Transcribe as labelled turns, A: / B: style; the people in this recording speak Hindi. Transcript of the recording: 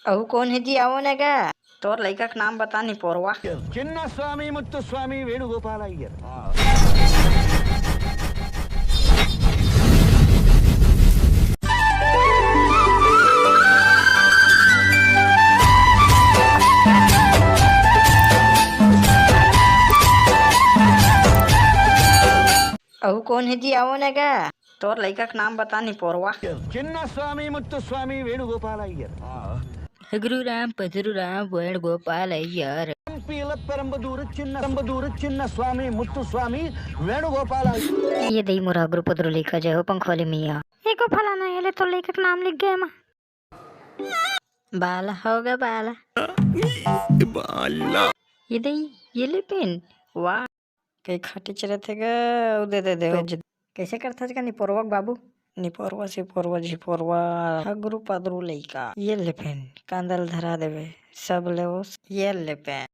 A: अहू कौन है जी? आओ ना का तोर लड़का का नाम बता नहीं पोरवा।
B: చిన్న స్వామి ముత్తుస్వామి వేణుగోపాల అయ్యర్
A: अहू कौन है जी? आओ ना का तोर लड़का का नाम बता नहीं पोरवा।
B: చిన్న స్వామి ముత్తుస్వామి వేణుగోపాల అయ్యర్
A: हगरू राम पजरू राम वेणुगोपाल अय्यर।
B: పెరంబదూరు చిన్న స్వామి ముత్తుస్వామి వేణుగోపాల
A: ये दई मोरा हगरू पदरू लिखा जय हो पंखोली मिया। एको फलाना ये ले तो लेखक का नाम लिख गया मां। बाला होगा बाला। ये दई ये ले पेन वाह कई खाटी चले थे गा दे कैसे करता का निपोरवक बाबू निपोरवा से पोरवा जी पोरवा हगरू पदरू लइका ये ले पेन कांदल धरा देवे सब ले ये ले पेन।